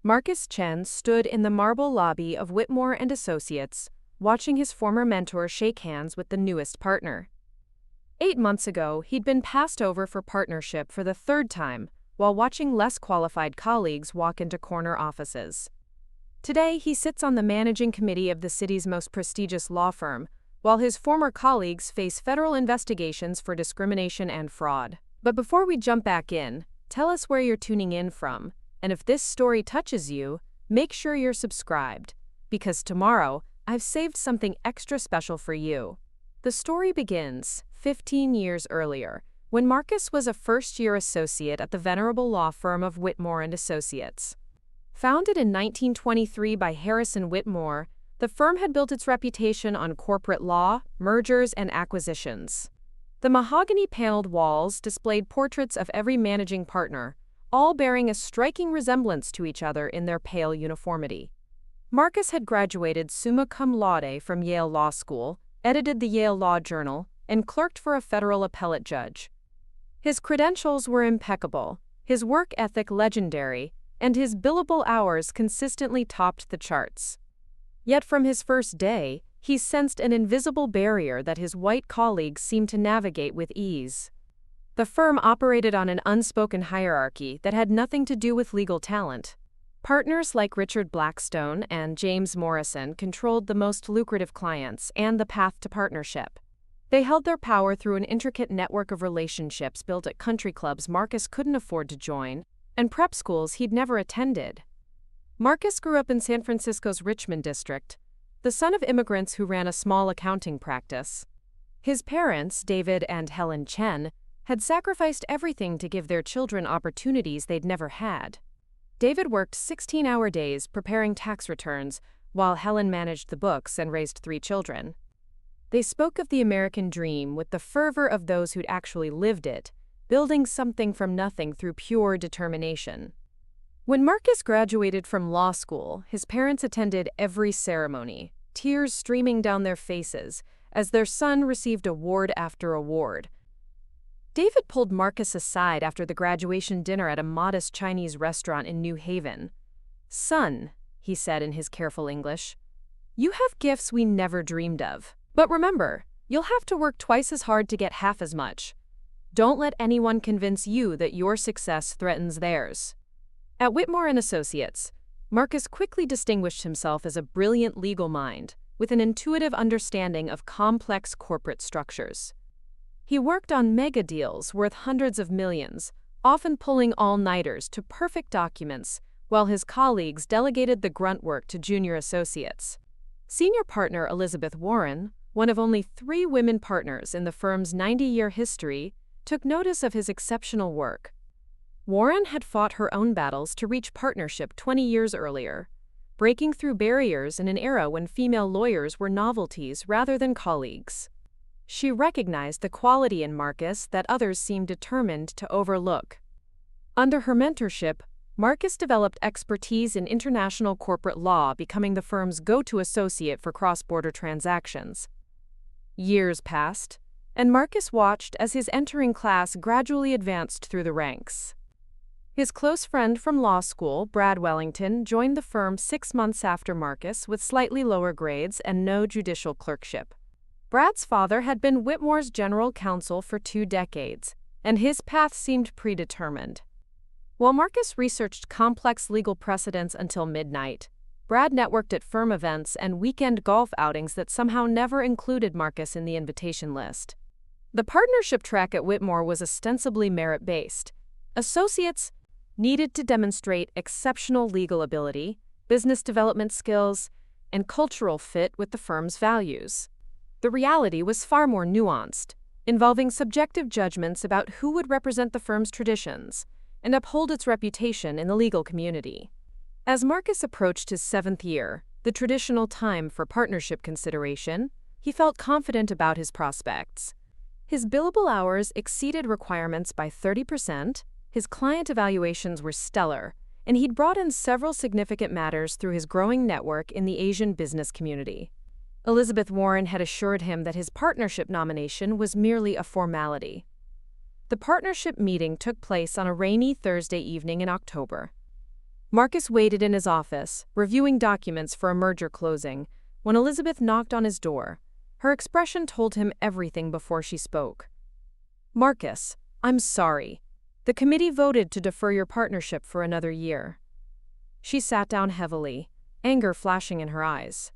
Marcus Chen stood in the marble lobby of Whitmore and Associates, watching his former mentor shake hands with the newest partner. 8 months ago, he'd been passed over for partnership for the third time, while watching less qualified colleagues walk into corner offices. Today, he sits on the managing committee of the city's most prestigious law firm, while his former colleagues face federal investigations for discrimination and fraud. But before we jump back in, tell us where you're tuning in from, and if this story touches you, make sure you're subscribed, because tomorrow, I've saved something extra special for you. The story begins 15 years earlier, when Marcus was a first-year associate at the venerable law firm of Whitmore and Associates. Founded in 1923 by Harrison Whitmore, the firm had built its reputation on corporate law, mergers, and acquisitions. The mahogany-paneled walls displayed portraits of every managing partner, all bearing a striking resemblance to each other in their pale uniformity. Marcus had graduated summa cum laude from Yale Law School, edited the Yale Law Journal, and clerked for a federal appellate judge. His credentials were impeccable, his work ethic legendary, and his billable hours consistently topped the charts. Yet from his first day, he sensed an invisible barrier that his white colleagues seemed to navigate with ease. The firm operated on an unspoken hierarchy that had nothing to do with legal talent. Partners like Richard Blackstone and James Morrison controlled the most lucrative clients and the path to partnership. They held their power through an intricate network of relationships built at country clubs Marcus couldn't afford to join, and prep schools he'd never attended. Marcus grew up in San Francisco's Richmond district, the son of immigrants who ran a small accounting practice. His parents, David and Helen Chen, had sacrificed everything to give their children opportunities they'd never had. David worked 16-hour days preparing tax returns, while Helen managed the books and raised 3 children. They spoke of the American dream with the fervor of those who'd actually lived it, building something from nothing through pure determination. When Marcus graduated from law school, his parents attended every ceremony, tears streaming down their faces as their son received award after award. David pulled Marcus aside after the graduation dinner at a modest Chinese restaurant in New Haven. "Son," he said in his careful English, "you have gifts we never dreamed of. But remember, you'll have to work twice as hard to get half as much. Don't let anyone convince you that your success threatens theirs." At Whitmore and Associates, Marcus quickly distinguished himself as a brilliant legal mind with an intuitive understanding of complex corporate structures. He worked on mega deals worth hundreds of millions, often pulling all-nighters to perfect documents, while his colleagues delegated the grunt work to junior associates. Senior partner Elizabeth Warren, one of only 3 women partners in the firm's 90-year history, took notice of his exceptional work. Warren had fought her own battles to reach partnership 20 years earlier, breaking through barriers in an era when female lawyers were novelties rather than colleagues. She recognized the quality in Marcus that others seemed determined to overlook. Under her mentorship, Marcus developed expertise in international corporate law, becoming the firm's go-to associate for cross-border transactions. Years passed, and Marcus watched as his entering class gradually advanced through the ranks. His close friend from law school, Brad Wellington, joined the firm 6 months after Marcus with slightly lower grades and no judicial clerkship. Brad's father had been Whitmore's general counsel for 2 decades, and his path seemed predetermined. While Marcus researched complex legal precedents until midnight, Brad networked at firm events and weekend golf outings that somehow never included Marcus in the invitation list. The partnership track at Whitmore was ostensibly merit-based. Associates needed to demonstrate exceptional legal ability, business development skills, and cultural fit with the firm's values. The reality was far more nuanced, involving subjective judgments about who would represent the firm's traditions and uphold its reputation in the legal community. As Marcus approached his 7th year, the traditional time for partnership consideration, he felt confident about his prospects. His billable hours exceeded requirements by 30%, his client evaluations were stellar, and he'd brought in several significant matters through his growing network in the Asian business community. Elizabeth Warren had assured him that his partnership nomination was merely a formality. The partnership meeting took place on a rainy Thursday evening in October. Marcus waited in his office, reviewing documents for a merger closing, when Elizabeth knocked on his door. Her expression told him everything before she spoke. "Marcus, I'm sorry. The committee voted to defer your partnership for another year." She sat down heavily, anger flashing in her eyes.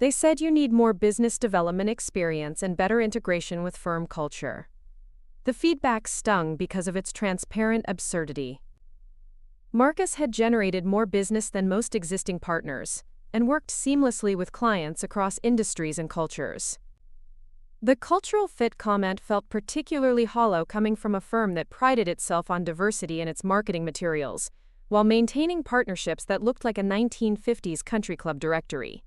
"They said you need more business development experience and better integration with firm culture." The feedback stung because of its transparent absurdity. Marcus had generated more business than most existing partners, and worked seamlessly with clients across industries and cultures. The cultural fit comment felt particularly hollow coming from a firm that prided itself on diversity in its marketing materials, while maintaining partnerships that looked like a 1950s country club directory.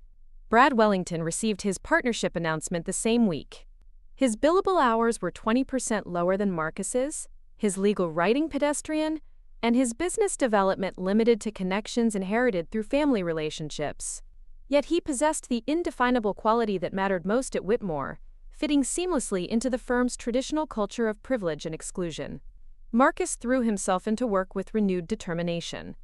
Brad Wellington received his partnership announcement the same week. His billable hours were 20% lower than Marcus's, his legal writing pedestrian, and his business development limited to connections inherited through family relationships. Yet he possessed the indefinable quality that mattered most at Whitmore, fitting seamlessly into the firm's traditional culture of privilege and exclusion. Marcus threw himself into work with renewed determination.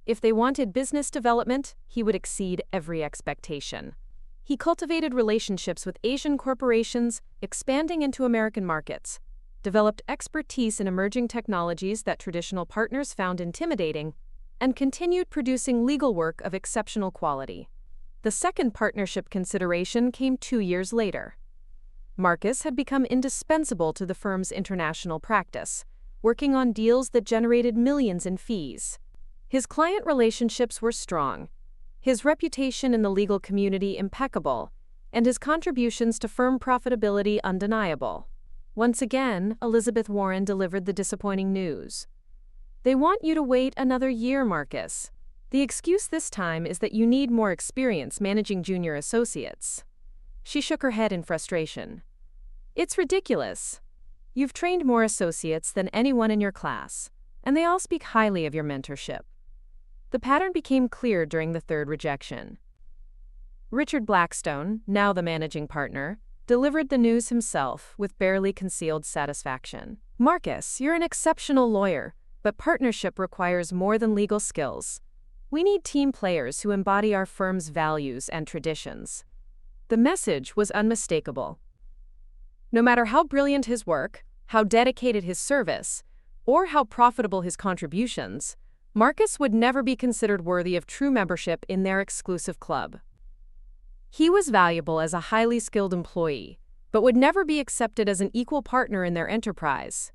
If they wanted business development, he would exceed every expectation. He cultivated relationships with Asian corporations, expanding into American markets, developed expertise in emerging technologies that traditional partners found intimidating, and continued producing legal work of exceptional quality. The second partnership consideration came 2 years later. Marcus had become indispensable to the firm's international practice, working on deals that generated millions in fees. His client relationships were strong, his reputation in the legal community impeccable, and his contributions to firm profitability undeniable. Once again, Elizabeth Warren delivered the disappointing news. "They want you to wait another year, Marcus. The excuse this time is that you need more experience managing junior associates." She shook her head in frustration. "It's ridiculous. You've trained more associates than anyone in your class, and they all speak highly of your mentorship." The pattern became clear during the third rejection. Richard Blackstone, now the managing partner, delivered the news himself with barely concealed satisfaction. "Marcus, you're an exceptional lawyer, but partnership requires more than legal skills. We need team players who embody our firm's values and traditions." The message was unmistakable. No matter how brilliant his work, how dedicated his service, or how profitable his contributions, Marcus would never be considered worthy of true membership in their exclusive club. He was valuable as a highly skilled employee, but would never be accepted as an equal partner in their enterprise.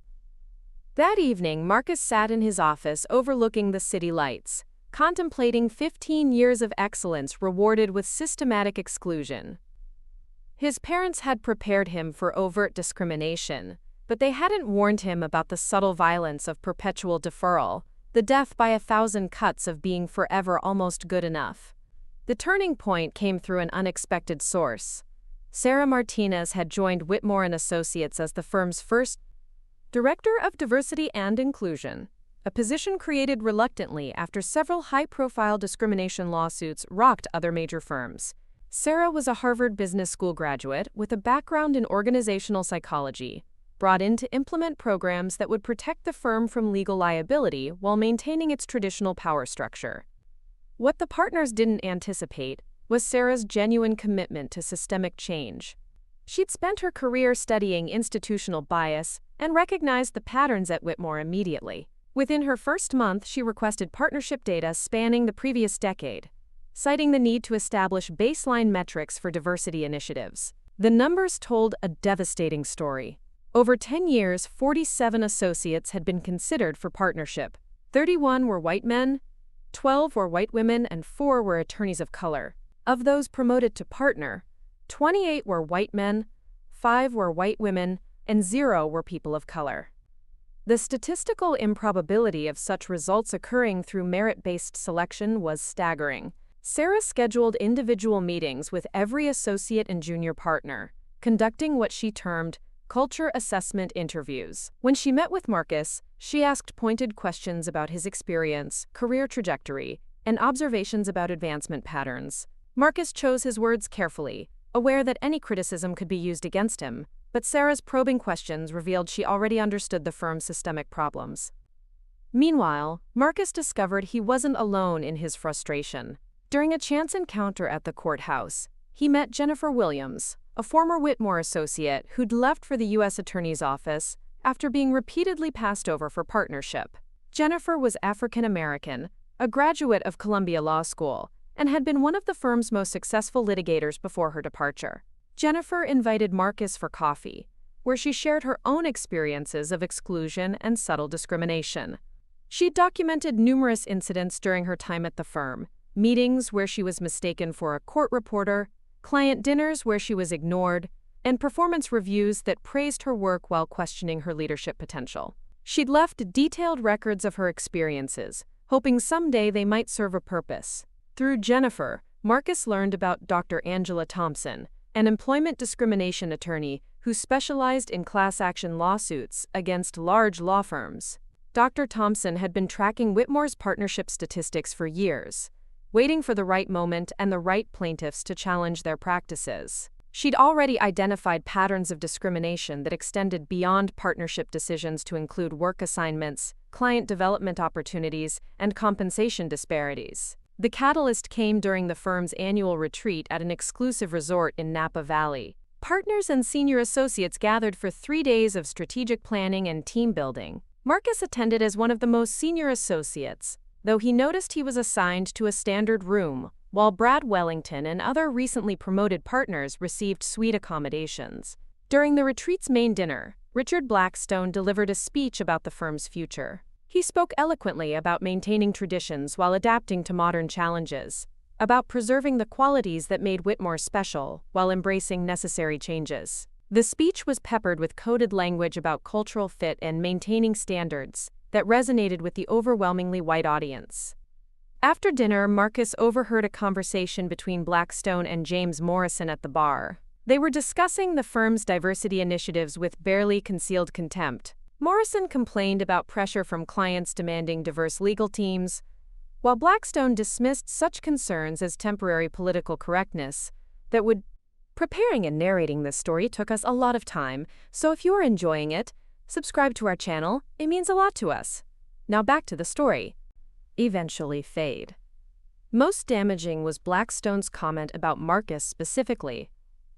That evening, Marcus sat in his office overlooking the city lights, contemplating 15 years of excellence rewarded with systematic exclusion. His parents had prepared him for overt discrimination, but they hadn't warned him about the subtle violence of perpetual deferral, the death by 1,000 cuts of being forever almost good enough. The turning point came through an unexpected source. Sarah Martinez had joined Whitmore & Associates as the firm's first Director of Diversity and Inclusion, a position created reluctantly after several high-profile discrimination lawsuits rocked other major firms. Sarah was a Harvard Business School graduate with a background in organizational psychology, brought in to implement programs that would protect the firm from legal liability while maintaining its traditional power structure. What the partners didn't anticipate was Sarah's genuine commitment to systemic change. She'd spent her career studying institutional bias and recognized the patterns at Whitmore immediately. Within her first month, she requested partnership data spanning the previous decade, citing the need to establish baseline metrics for diversity initiatives. The numbers told a devastating story. Over 10 years, 47 associates had been considered for partnership. 31 were white men, 12 were white women, and 4 were attorneys of color. Of those promoted to partner, 28 were white men, 5 were white women, and 0 were people of color. The statistical improbability of such results occurring through merit-based selection was staggering. Sarah scheduled individual meetings with every associate and junior partner, conducting what she termed culture assessment interviews. When she met with Marcus, she asked pointed questions about his experience, career trajectory, and observations about advancement patterns. Marcus chose his words carefully, aware that any criticism could be used against him, but Sarah's probing questions revealed she already understood the firm's systemic problems. Meanwhile, Marcus discovered he wasn't alone in his frustration. During a chance encounter at the courthouse, he met Jennifer Williams, a former Whitmore associate who'd left for the U.S. Attorney's Office after being repeatedly passed over for partnership. Jennifer was African American, a graduate of Columbia Law School, and had been one of the firm's most successful litigators before her departure. Jennifer invited Marcus for coffee, where she shared her own experiences of exclusion and subtle discrimination. She'd documented numerous incidents during her time at the firm: meetings where she was mistaken for a court reporter, client dinners where she was ignored, and performance reviews that praised her work while questioning her leadership potential. She'd left detailed records of her experiences, hoping someday they might serve a purpose. Through Jennifer, Marcus learned about Dr. Angela Thompson, an employment discrimination attorney who specialized in class action lawsuits against large law firms. Dr. Thompson had been tracking Whitmore's partnership statistics for years, waiting for the right moment and the right plaintiffs to challenge their practices. She'd already identified patterns of discrimination that extended beyond partnership decisions to include work assignments, client development opportunities, and compensation disparities. The catalyst came during the firm's annual retreat at an exclusive resort in Napa Valley. Partners and senior associates gathered for 3 days of strategic planning and team building. Marcus attended as one of the most senior associates, though he noticed he was assigned to a standard room, while Brad Wellington and other recently promoted partners received suite accommodations. During the retreat's main dinner, Richard Blackstone delivered a speech about the firm's future. He spoke eloquently about maintaining traditions while adapting to modern challenges, about preserving the qualities that made Whitmore special while embracing necessary changes. The speech was peppered with coded language about cultural fit and maintaining standards that resonated with the overwhelmingly white audience. After dinner, Marcus overheard a conversation between Blackstone and James Morrison at the bar. They were discussing the firm's diversity initiatives with barely concealed contempt. Morrison complained about pressure from clients demanding diverse legal teams, while Blackstone dismissed such concerns as temporary political correctness that would. Preparing and narrating this story took us a lot of time, so if you are enjoying it, subscribe to our channel. It means a lot to us. Now back to the story. Eventually fade. Most damaging was Blackstone's comment about Marcus specifically.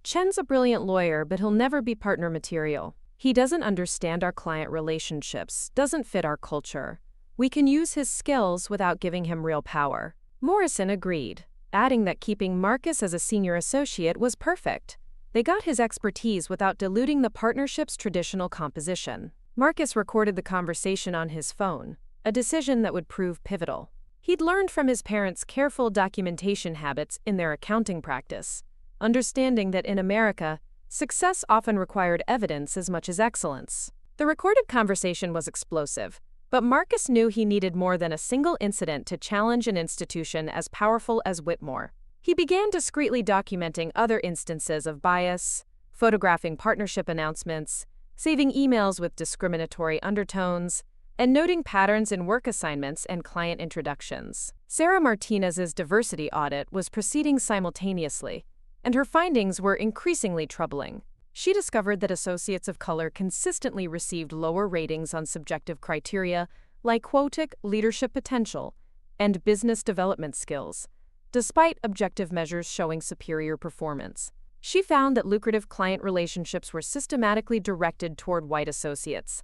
Chen's a brilliant lawyer, but he'll never be partner material. He doesn't understand our client relationships, doesn't fit our culture. We can use his skills without giving him real power. Morrison agreed, adding that keeping Marcus as a senior associate was perfect. They got his expertise without diluting the partnership's traditional composition. Marcus recorded the conversation on his phone, a decision that would prove pivotal. He'd learned from his parents' careful documentation habits in their accounting practice, understanding that in America, success often required evidence as much as excellence. The recorded conversation was explosive, but Marcus knew he needed more than a single incident to challenge an institution as powerful as Whitmore. He began discreetly documenting other instances of bias, photographing partnership announcements, saving emails with discriminatory undertones, and noting patterns in work assignments and client introductions. Sarah Martinez's diversity audit was proceeding simultaneously, and her findings were increasingly troubling. She discovered that associates of color consistently received lower ratings on subjective criteria like quotic leadership potential and business development skills, despite objective measures showing superior performance. She found that lucrative client relationships were systematically directed toward white associates,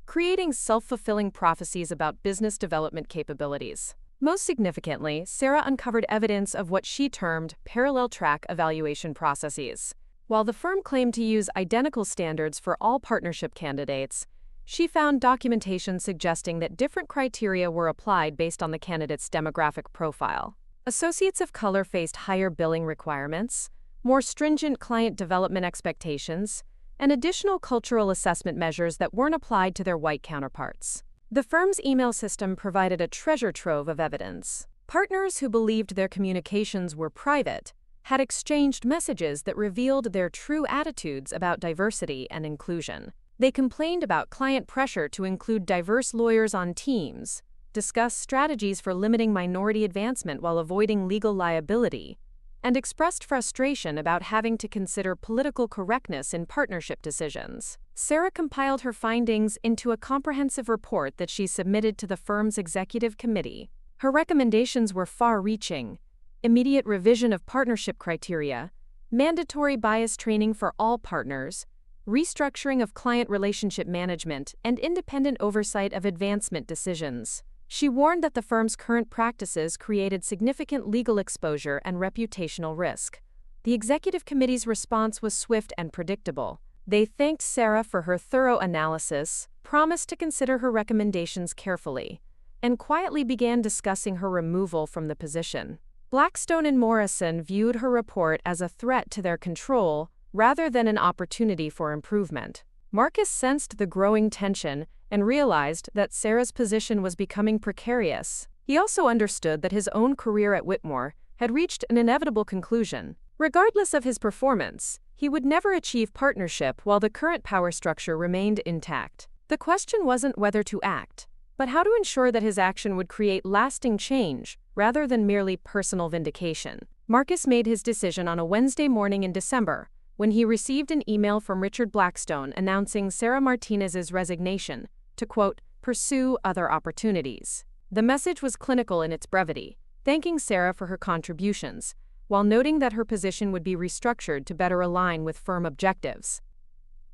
creating self-fulfilling prophecies about business development capabilities. Most significantly, Sarah uncovered evidence of what she termed parallel track evaluation processes. While the firm claimed to use identical standards for all partnership candidates, she found documentation suggesting that different criteria were applied based on the candidate's demographic profile. Associates of color faced higher billing requirements, more stringent client development expectations, and additional cultural assessment measures that weren't applied to their white counterparts. The firm's email system provided a treasure trove of evidence. Partners who believed their communications were private had exchanged messages that revealed their true attitudes about diversity and inclusion. They complained about client pressure to include diverse lawyers on teams, discussed strategies for limiting minority advancement while avoiding legal liability, and expressed frustration about having to consider political correctness in partnership decisions. Sarah compiled her findings into a comprehensive report that she submitted to the firm's executive committee. Her recommendations were far-reaching: immediate revision of partnership criteria, mandatory bias training for all partners, restructuring of client relationship management, and independent oversight of advancement decisions. She warned that the firm's current practices created significant legal exposure and reputational risk. The executive committee's response was swift and predictable. They thanked Sarah for her thorough analysis, promised to consider her recommendations carefully, and quietly began discussing her removal from the position. Blackstone and Morrison viewed her report as a threat to their control rather than an opportunity for improvement. Marcus sensed the growing tension and realized that Sarah's position was becoming precarious. He also understood that his own career at Whitmore had reached an inevitable conclusion. Regardless of his performance, he would never achieve partnership while the current power structure remained intact. The question wasn't whether to act, but how to ensure that his action would create lasting change rather than merely personal vindication. Marcus made his decision on a Wednesday morning in December, when he received an email from Richard Blackstone announcing Sarah Martinez's resignation to, quote, pursue other opportunities. The message was clinical in its brevity, thanking Sarah for her contributions, while noting that her position would be restructured to better align with firm objectives.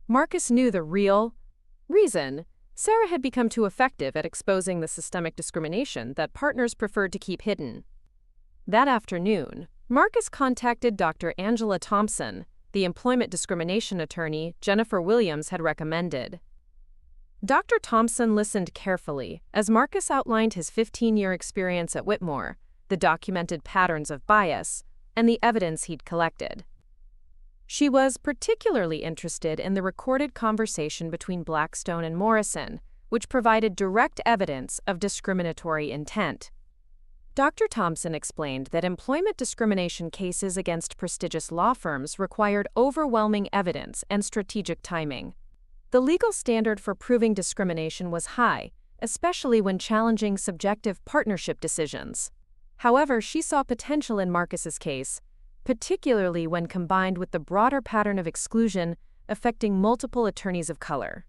Marcus knew the real reason: Sarah had become too effective at exposing the systemic discrimination that partners preferred to keep hidden. That afternoon, Marcus contacted Dr. Angela Thompson, the employment discrimination attorney Jennifer Williams had recommended. Dr. Thompson listened carefully as Marcus outlined his 15-year experience at Whitmore, the documented patterns of bias, and the evidence he'd collected. She was particularly interested in the recorded conversation between Blackstone and Morrison, which provided direct evidence of discriminatory intent. Dr. Thompson explained that employment discrimination cases against prestigious law firms required overwhelming evidence and strategic timing. The legal standard for proving discrimination was high, especially when challenging subjective partnership decisions. However, she saw potential in Marcus's case, particularly when combined with the broader pattern of exclusion affecting multiple attorneys of color.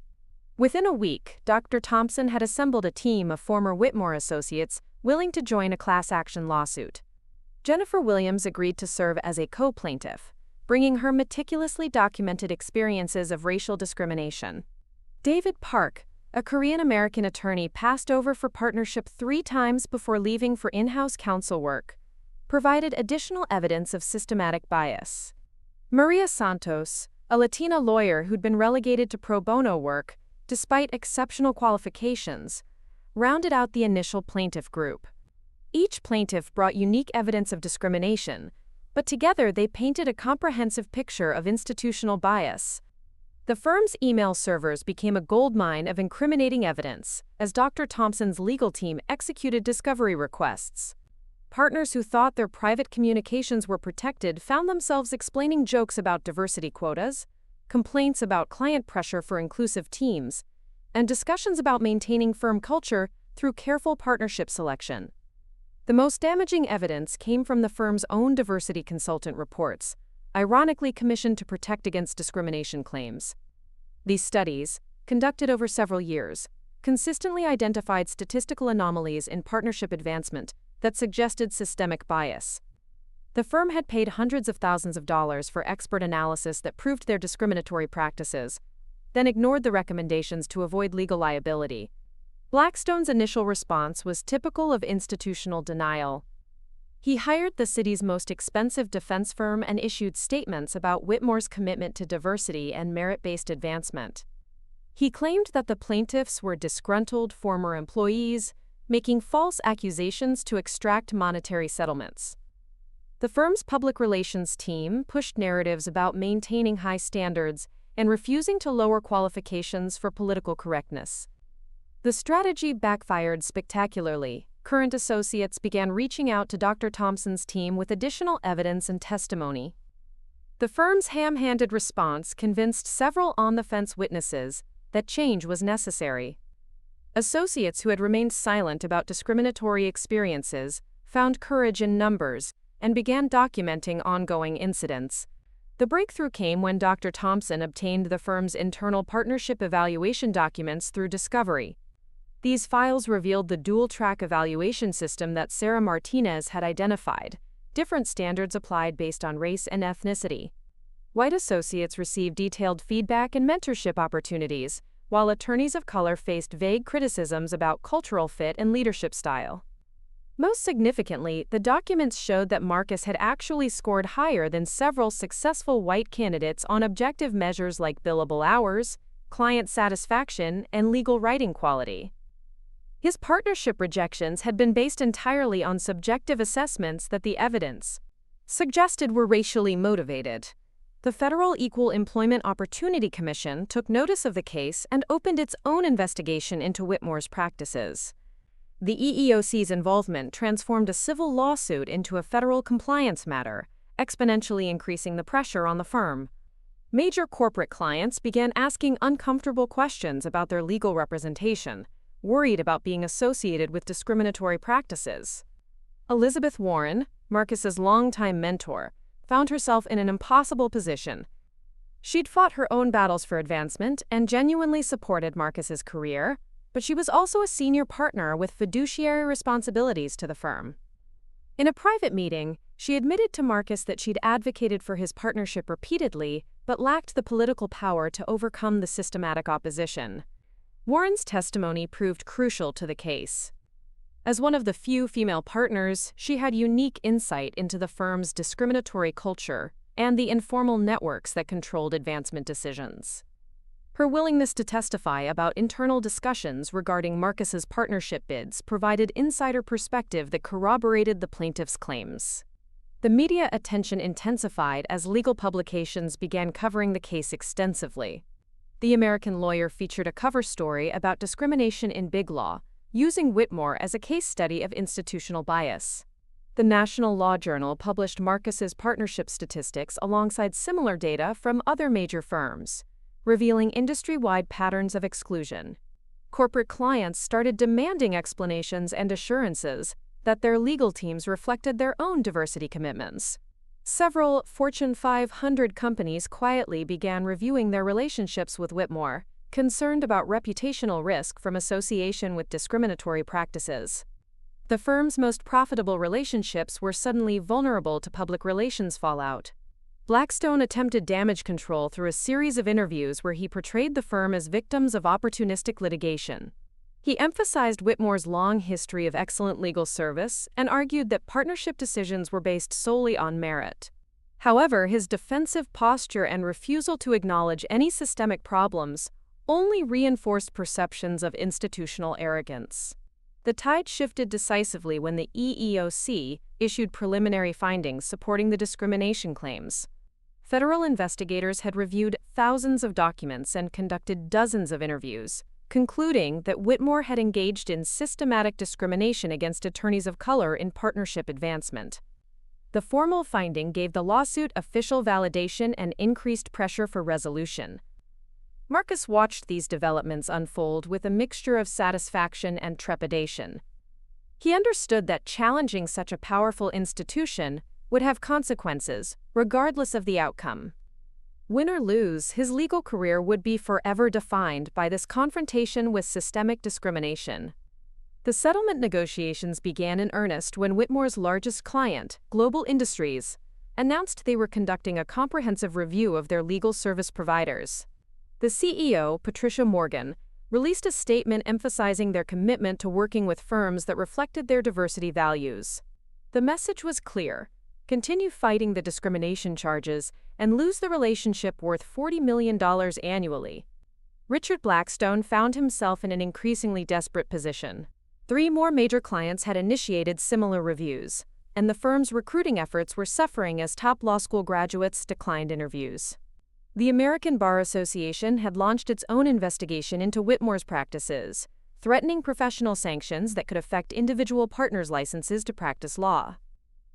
Within a week, Dr. Thompson had assembled a team of former Whitmore associates willing to join a class action lawsuit. Jennifer Williams agreed to serve as a co-plaintiff, bringing her meticulously documented experiences of racial discrimination. David Park, a Korean-American attorney passed over for partnership 3 times before leaving for in-house counsel work, provided additional evidence of systematic bias. Maria Santos, a Latina lawyer who'd been relegated to pro bono work despite exceptional qualifications, rounded out the initial plaintiff group. Each plaintiff brought unique evidence of discrimination, but together they painted a comprehensive picture of institutional bias. The firm's email servers became a goldmine of incriminating evidence as Dr. Thompson's legal team executed discovery requests. Partners who thought their private communications were protected found themselves explaining jokes about diversity quotas, complaints about client pressure for inclusive teams, and discussions about maintaining firm culture through careful partnership selection. The most damaging evidence came from the firm's own diversity consultant reports, ironically commissioned to protect against discrimination claims. These studies, conducted over several years, consistently identified statistical anomalies in partnership advancement that suggested systemic bias. The firm had paid hundreds of thousands of dollars for expert analysis that proved their discriminatory practices, then ignored the recommendations to avoid legal liability. Blackstone's initial response was typical of institutional denial. He hired the city's most expensive defense firm and issued statements about Whitmore's commitment to diversity and merit-based advancement. He claimed that the plaintiffs were disgruntled former employees, making false accusations to extract monetary settlements. The firm's public relations team pushed narratives about maintaining high standards and refusing to lower qualifications for political correctness. The strategy backfired spectacularly. Current associates began reaching out to Dr. Thompson's team with additional evidence and testimony. The firm's ham-handed response convinced several on-the-fence witnesses that change was necessary. Associates who had remained silent about discriminatory experiences found courage in numbers and began documenting ongoing incidents. The breakthrough came when Dr. Thompson obtained the firm's internal partnership evaluation documents through discovery. These files revealed the dual-track evaluation system that Sarah Martinez had identified, different standards applied based on race and ethnicity. White associates received detailed feedback and mentorship opportunities, while attorneys of color faced vague criticisms about cultural fit and leadership style. Most significantly, the documents showed that Marcus had actually scored higher than several successful white candidates on objective measures like billable hours, client satisfaction, and legal writing quality. His partnership rejections had been based entirely on subjective assessments that the evidence suggested were racially motivated. The Federal Equal Employment Opportunity Commission took notice of the case and opened its own investigation into Whitmore's practices. The EEOC's involvement transformed a civil lawsuit into a federal compliance matter, exponentially increasing the pressure on the firm. Major corporate clients began asking uncomfortable questions about their legal representation, worried about being associated with discriminatory practices. Elizabeth Warren, Marcus's longtime mentor, found herself in an impossible position. She'd fought her own battles for advancement and genuinely supported Marcus's career, but she was also a senior partner with fiduciary responsibilities to the firm. In a private meeting, she admitted to Marcus that she'd advocated for his partnership repeatedly, but lacked the political power to overcome the systematic opposition. Warren's testimony proved crucial to the case. As one of the few female partners, she had unique insight into the firm's discriminatory culture and the informal networks that controlled advancement decisions. Her willingness to testify about internal discussions regarding Marcus's partnership bids provided insider perspective that corroborated the plaintiff's claims. The media attention intensified as legal publications began covering the case extensively. The American Lawyer featured a cover story about discrimination in big law, using Whitmore as a case study of institutional bias. The National Law Journal published Marcus's partnership statistics alongside similar data from other major firms, revealing industry-wide patterns of exclusion. Corporate clients started demanding explanations and assurances that their legal teams reflected their own diversity commitments. Several Fortune 500 companies quietly began reviewing their relationships with Whitmore, concerned about reputational risk from association with discriminatory practices. The firm's most profitable relationships were suddenly vulnerable to public relations fallout. Blackstone attempted damage control through a series of interviews where he portrayed the firm as victims of opportunistic litigation. He emphasized Whitmore's long history of excellent legal service and argued that partnership decisions were based solely on merit. However, his defensive posture and refusal to acknowledge any systemic problems only reinforced perceptions of institutional arrogance. The tide shifted decisively when the EEOC issued preliminary findings supporting the discrimination claims. Federal investigators had reviewed thousands of documents and conducted dozens of interviews, concluding that Whitmore had engaged in systematic discrimination against attorneys of color in partnership advancement. The formal finding gave the lawsuit official validation and increased pressure for resolution. Marcus watched these developments unfold with a mixture of satisfaction and trepidation. He understood that challenging such a powerful institution would have consequences, regardless of the outcome. Win or lose, his legal career would be forever defined by this confrontation with systemic discrimination. The settlement negotiations began in earnest when Whitmore's largest client, Global Industries, announced they were conducting a comprehensive review of their legal service providers. The CEO, Patricia Morgan, released a statement emphasizing their commitment to working with firms that reflected their diversity values. The message was clear: continue fighting the discrimination charges and lose the relationship worth $40 million annually. Richard Blackstone found himself in an increasingly desperate position. 3 more major clients had initiated similar reviews, and the firm's recruiting efforts were suffering as top law school graduates declined interviews. The American Bar Association had launched its own investigation into Whitmore's practices, threatening professional sanctions that could affect individual partners' licenses to practice law.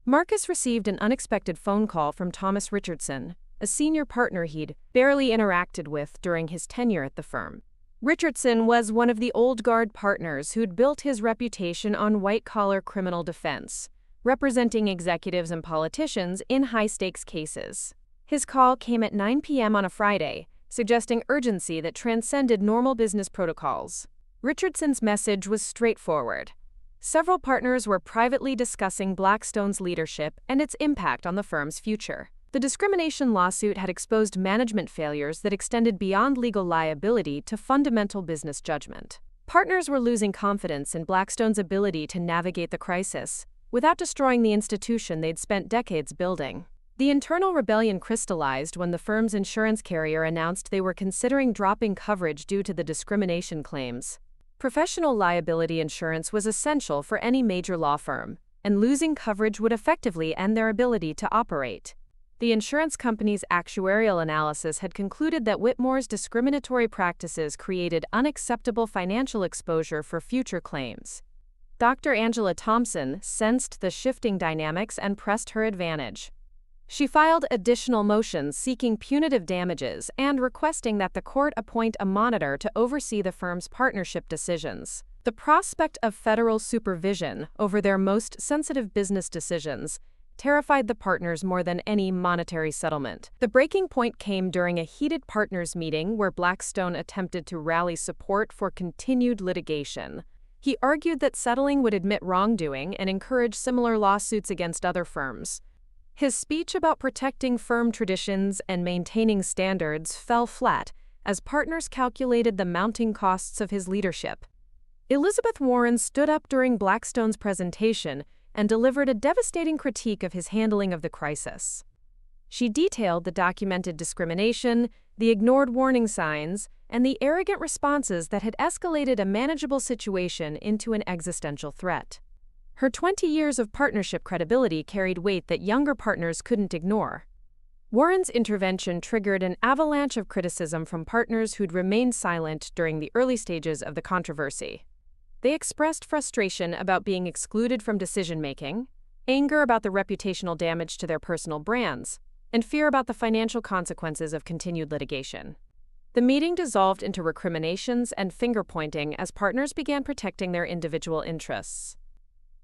Marcus received an unexpected phone call from Thomas Richardson, a senior partner he'd barely interacted with during his tenure at the firm. Richardson was one of the old guard partners who'd built his reputation on white-collar criminal defense, representing executives and politicians in high-stakes cases. His call came at 9 p.m. on a Friday, suggesting urgency that transcended normal business protocols. Richardson's message was straightforward. Several partners were privately discussing Blackstone's leadership and its impact on the firm's future. The discrimination lawsuit had exposed management failures that extended beyond legal liability to fundamental business judgment. Partners were losing confidence in Blackstone's ability to navigate the crisis without destroying the institution they'd spent decades building. The internal rebellion crystallized when the firm's insurance carrier announced they were considering dropping coverage due to the discrimination claims. Professional liability insurance was essential for any major law firm, and losing coverage would effectively end their ability to operate. The insurance company's actuarial analysis had concluded that Whitmore's discriminatory practices created unacceptable financial exposure for future claims. Dr. Angela Thompson sensed the shifting dynamics and pressed her advantage. She filed additional motions seeking punitive damages and requesting that the court appoint a monitor to oversee the firm's partnership decisions. The prospect of federal supervision over their most sensitive business decisions terrified the partners more than any monetary settlement. The breaking point came during a heated partners meeting where Blackstone attempted to rally support for continued litigation. He argued that settling would admit wrongdoing and encourage similar lawsuits against other firms. His speech about protecting firm traditions and maintaining standards fell flat as partners calculated the mounting costs of his leadership. Elizabeth Warren stood up during Blackstone's presentation and delivered a devastating critique of his handling of the crisis. She detailed the documented discrimination, the ignored warning signs, and the arrogant responses that had escalated a manageable situation into an existential threat. Her 20 years of partnership credibility carried weight that younger partners couldn't ignore. Warren's intervention triggered an avalanche of criticism from partners who'd remained silent during the early stages of the controversy. They expressed frustration about being excluded from decision-making, anger about the reputational damage to their personal brands, and fear about the financial consequences of continued litigation. The meeting dissolved into recriminations and finger-pointing as partners began protecting their individual interests.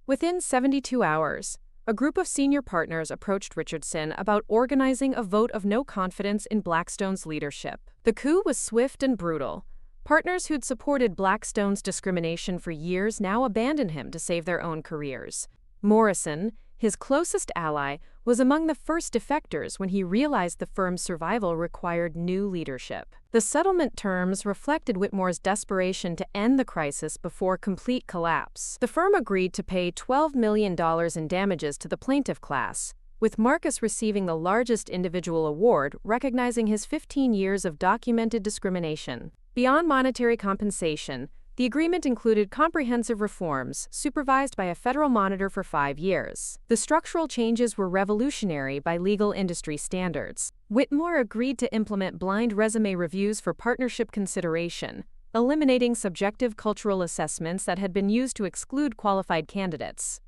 Within 72 hours, a group of senior partners approached Richardson about organizing a vote of no confidence in Blackstone's leadership. The coup was swift and brutal. Partners who'd supported Blackstone's discrimination for years now abandoned him to save their own careers. Morrison, his closest ally, was among the first defectors when he realized the firm's survival required new leadership. The settlement terms reflected Whitmore's desperation to end the crisis before complete collapse. The firm agreed to pay $12 million in damages to the plaintiff class, with Marcus receiving the largest individual award recognizing his 15 years of documented discrimination. Beyond monetary compensation, the agreement included comprehensive reforms supervised by a federal monitor for 5 years. The structural changes were revolutionary by legal industry standards. Whitmore agreed to implement blind resume reviews for partnership consideration, eliminating subjective cultural assessments that had been used to exclude qualified candidates.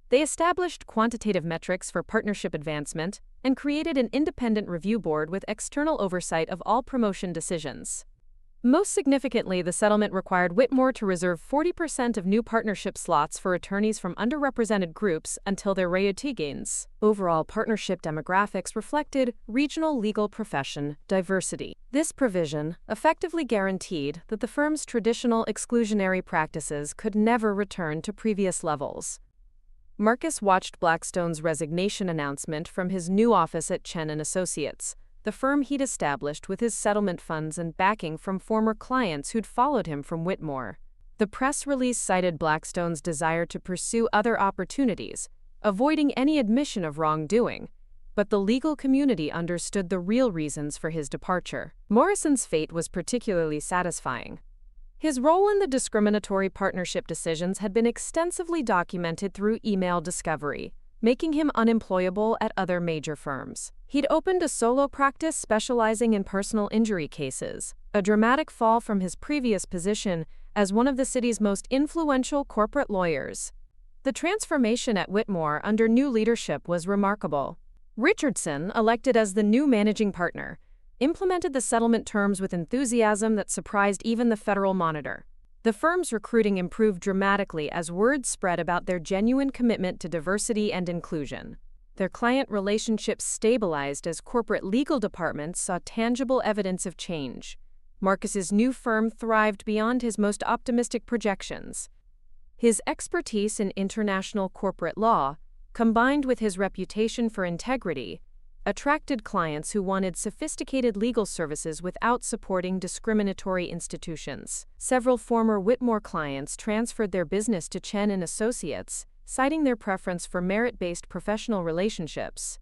They established quantitative metrics for partnership advancement and created an independent review board with external oversight of all promotion decisions. Most significantly, the settlement required Whitmore to reserve 40% of new partnership slots for attorneys from underrepresented groups until their reotigans. Overall partnership demographics reflected regional legal profession diversity. This provision effectively guaranteed that the firm's traditional exclusionary practices could never return to previous levels. Marcus watched Blackstone's resignation announcement from his new office at Chen & Associates, the firm he'd established with his settlement funds and backing from former clients who'd followed him from Whitmore. The press release cited Blackstone's desire to pursue other opportunities, avoiding any admission of wrongdoing, but the legal community understood the real reasons for his departure. Morrison's fate was particularly satisfying. His role in the discriminatory partnership decisions had been extensively documented through email discovery, making him unemployable at other major firms. He'd opened a solo practice specializing in personal injury cases, a dramatic fall from his previous position as one of the city's most influential corporate lawyers. The transformation at Whitmore under new leadership was remarkable. Richardson, elected as the new managing partner, implemented the settlement terms with enthusiasm that surprised even the federal monitor. The firm's recruiting improved dramatically as word spread about their genuine commitment to diversity and inclusion. Their client relationships stabilized as corporate legal departments saw tangible evidence of change. Marcus's new firm thrived beyond his most optimistic projections. His expertise in international corporate law, combined with his reputation for integrity, attracted clients who wanted sophisticated legal services without supporting discriminatory institutions. Several former Whitmore clients transferred their business to Chen and Associates, citing their preference for merit-based professional relationships.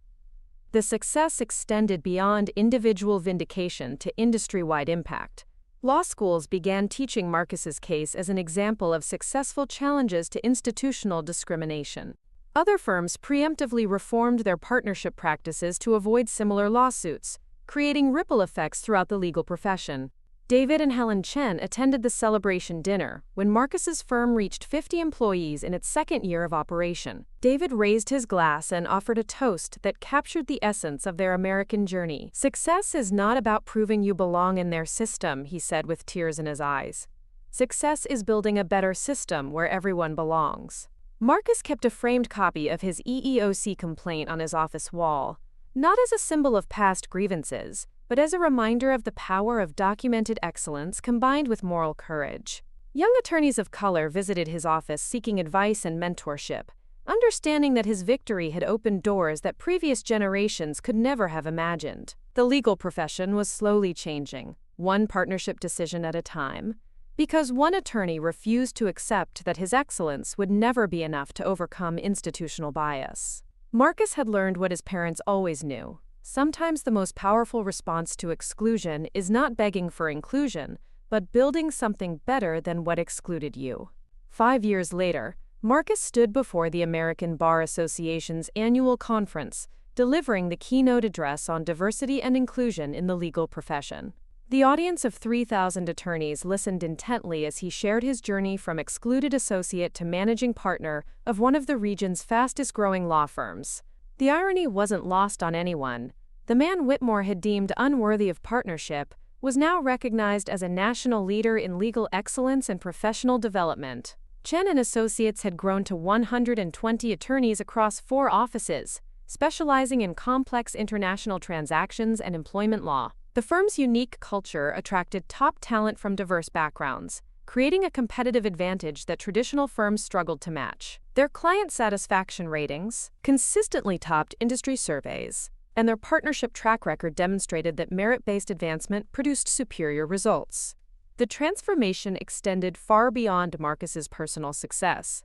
The success extended beyond individual vindication to industry-wide impact. Law schools began teaching Marcus's case as an example of successful challenges to institutional discrimination. Other firms preemptively reformed their partnership practices to avoid similar lawsuits, creating ripple effects throughout the legal profession. David and Helen Chen attended the celebration dinner when Marcus's firm reached 50 employees in its second year of operation. David raised his glass and offered a toast that captured the essence of their American journey. "Success is not about proving you belong in their system," he said with tears in his eyes. "Success is building a better system where everyone belongs." Marcus kept a framed copy of his EEOC complaint on his office wall, not as a symbol of past grievances, but as a reminder of the power of documented excellence combined with moral courage. Young attorneys of color visited his office seeking advice and mentorship, understanding that his victory had opened doors that previous generations could never have imagined. The legal profession was slowly changing, one partnership decision at a time, because one attorney refused to accept that his excellence would never be enough to overcome institutional bias. Marcus had learned what his parents always knew. Sometimes the most powerful response to exclusion is not begging for inclusion, but building something better than what excluded you. 5 years later, Marcus stood before the American Bar Association's annual conference, delivering the keynote address on diversity and inclusion in the legal profession. The audience of 3,000 attorneys listened intently as he shared his journey from excluded associate to managing partner of one of the region's fastest-growing law firms. The irony wasn't lost on anyone. The man Whitmore had deemed unworthy of partnership was now recognized as a national leader in legal excellence and professional development. Chen and Associates had grown to 120 attorneys across 4 offices, specializing in complex international transactions and employment law. The firm's unique culture attracted top talent from diverse backgrounds, creating a competitive advantage that traditional firms struggled to match. Their client satisfaction ratings consistently topped industry surveys, and their partnership track record demonstrated that merit-based advancement produced superior results. The transformation extended far beyond Marcus's personal success.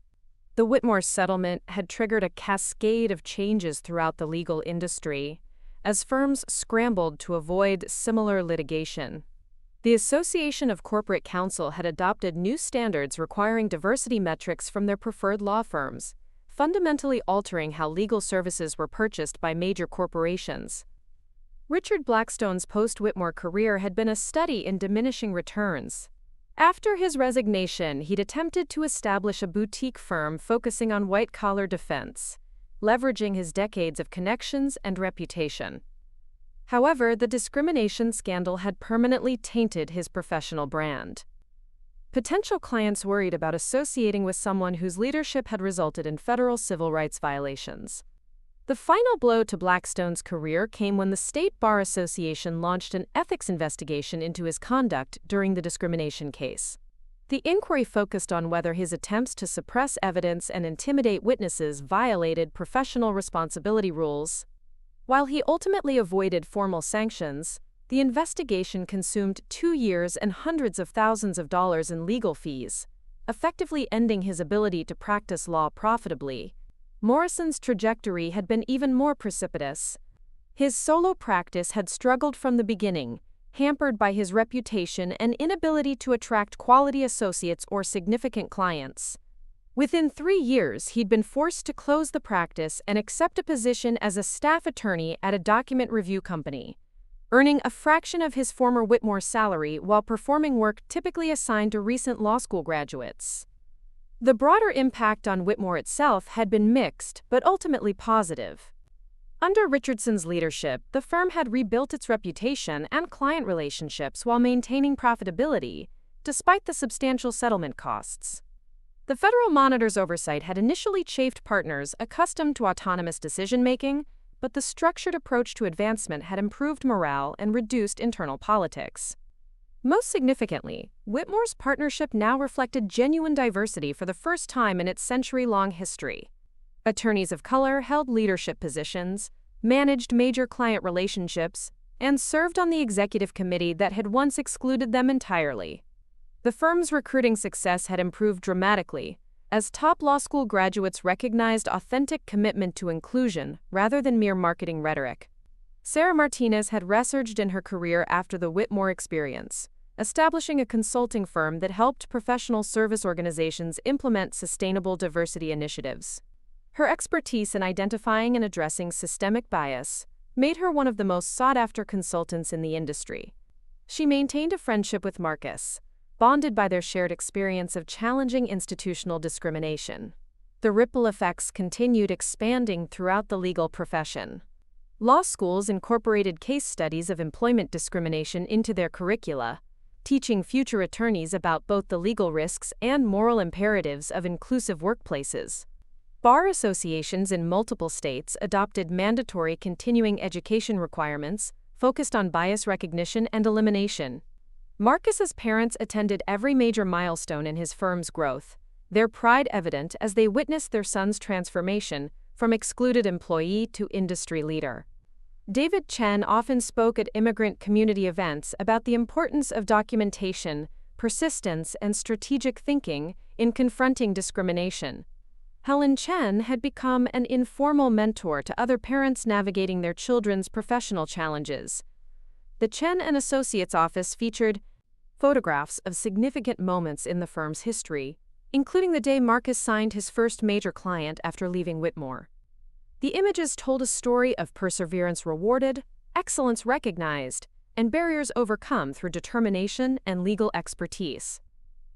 The Whitmore settlement had triggered a cascade of changes throughout the legal industry, as firms scrambled to avoid similar litigation. The Association of Corporate Counsel had adopted new standards requiring diversity metrics from their preferred law firms, fundamentally altering how legal services were purchased by major corporations. Richard Blackstone's post-Whitmore career had been a study in diminishing returns. After his resignation, he'd attempted to establish a boutique firm focusing on white-collar defense, leveraging his decades of connections and reputation. However, the discrimination scandal had permanently tainted his professional brand. Potential clients worried about associating with someone whose leadership had resulted in federal civil rights violations. The final blow to Blackstone's career came when the State Bar Association launched an ethics investigation into his conduct during the discrimination case. The inquiry focused on whether his attempts to suppress evidence and intimidate witnesses violated professional responsibility rules. While he ultimately avoided formal sanctions, the investigation consumed 2 years and hundreds of thousands of dollars in legal fees, effectively ending his ability to practice law profitably. Morrison's trajectory had been even more precipitous. His solo practice had struggled from the beginning, hampered by his reputation and inability to attract quality associates or significant clients. Within 3 years, he'd been forced to close the practice and accept a position as a staff attorney at a document review company, earning a fraction of his former Whitmore salary while performing work typically assigned to recent law school graduates. The broader impact on Whitmore itself had been mixed, but ultimately positive. Under Richardson's leadership, the firm had rebuilt its reputation and client relationships while maintaining profitability, despite the substantial settlement costs. The federal monitor's oversight had initially chafed partners accustomed to autonomous decision-making, but the structured approach to advancement had improved morale and reduced internal politics. Most significantly, Whitmore's partnership now reflected genuine diversity for the first time in its century-long history. Attorneys of color held leadership positions, managed major client relationships, and served on the executive committee that had once excluded them entirely. The firm's recruiting success had improved dramatically, as top law school graduates recognized authentic commitment to inclusion rather than mere marketing rhetoric. Sarah Martinez had resurged in her career after the Whitmore experience, establishing a consulting firm that helped professional service organizations implement sustainable diversity initiatives. Her expertise in identifying and addressing systemic bias made her one of the most sought-after consultants in the industry. She maintained a friendship with Marcus, bonded by their shared experience of challenging institutional discrimination. The ripple effects continued expanding throughout the legal profession. Law schools incorporated case studies of employment discrimination into their curricula, teaching future attorneys about both the legal risks and moral imperatives of inclusive workplaces. Bar associations in multiple states adopted mandatory continuing education requirements focused on bias recognition and elimination. Marcus's parents attended every major milestone in his firm's growth, their pride evident as they witnessed their son's transformation from excluded employee to industry leader. David Chen often spoke at immigrant community events about the importance of documentation, persistence, and strategic thinking in confronting discrimination. Helen Chen had become an informal mentor to other parents navigating their children's professional challenges. The Chen and Associates office featured photographs of significant moments in the firm's history, including the day Marcus signed his first major client after leaving Whitmore. The images told a story of perseverance rewarded, excellence recognized, and barriers overcome through determination and legal expertise.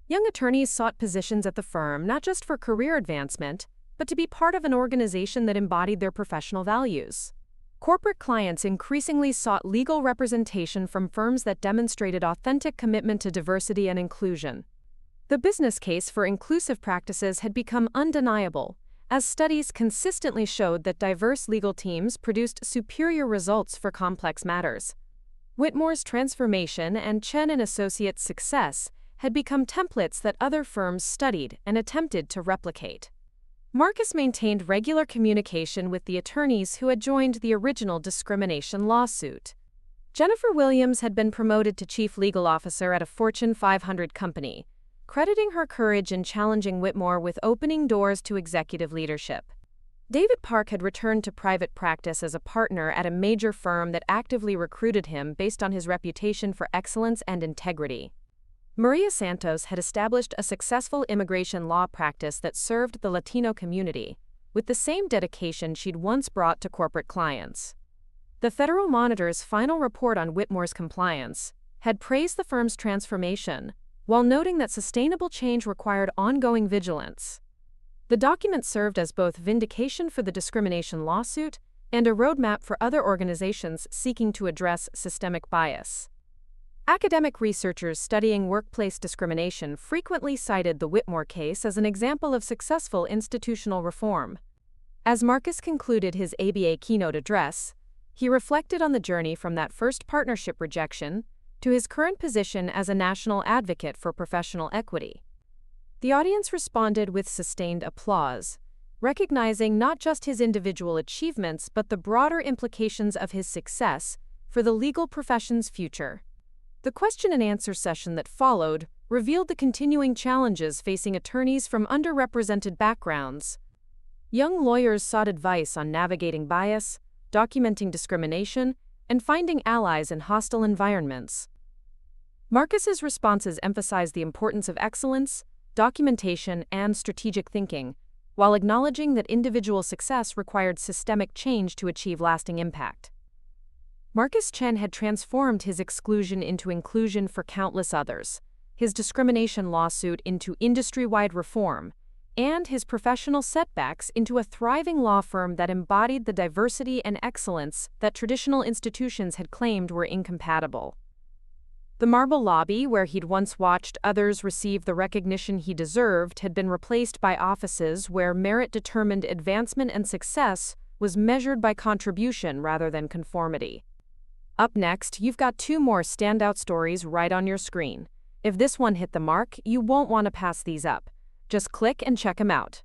Young attorneys sought positions at the firm not just for career advancement, but to be part of an organization that embodied their professional values. Corporate clients increasingly sought legal representation from firms that demonstrated authentic commitment to diversity and inclusion. The business case for inclusive practices had become undeniable, as studies consistently showed that diverse legal teams produced superior results for complex matters. Whitmore's transformation and Chen and Associates' success had become templates that other firms studied and attempted to replicate. Marcus maintained regular communication with the attorneys who had joined the original discrimination lawsuit. Jennifer Williams had been promoted to chief legal officer at a Fortune 500 company, crediting her courage in challenging Whitmore with opening doors to executive leadership. David Park had returned to private practice as a partner at a major firm that actively recruited him based on his reputation for excellence and integrity. Maria Santos had established a successful immigration law practice that served the Latino community, with the same dedication she'd once brought to corporate clients. The Federal Monitor's final report on Whitmore's compliance had praised the firm's transformation, while noting that sustainable change required ongoing vigilance. The document served as both vindication for the discrimination lawsuit and a roadmap for other organizations seeking to address systemic bias. Academic researchers studying workplace discrimination frequently cited the Whitmore case as an example of successful institutional reform. As Marcus concluded his ABA keynote address, he reflected on the journey from that first partnership rejection to his current position as a national advocate for professional equity. The audience responded with sustained applause, recognizing not just his individual achievements but the broader implications of his success for the legal profession's future. The question-and-answer session that followed revealed the continuing challenges facing attorneys from underrepresented backgrounds. Young lawyers sought advice on navigating bias, documenting discrimination, and finding allies in hostile environments. Marcus's responses emphasized the importance of excellence, documentation, and strategic thinking, while acknowledging that individual success required systemic change to achieve lasting impact. Marcus Chen had transformed his exclusion into inclusion for countless others, his discrimination lawsuit into industry-wide reform, and his professional setbacks into a thriving law firm that embodied the diversity and excellence that traditional institutions had claimed were incompatible. The marble lobby, where he'd once watched others receive the recognition he deserved, had been replaced by offices where merit determined advancement and success was measured by contribution rather than conformity. Up next, you've got two more standout stories right on your screen. If this one hit the mark, you won't want to pass these up. Just click and check them out.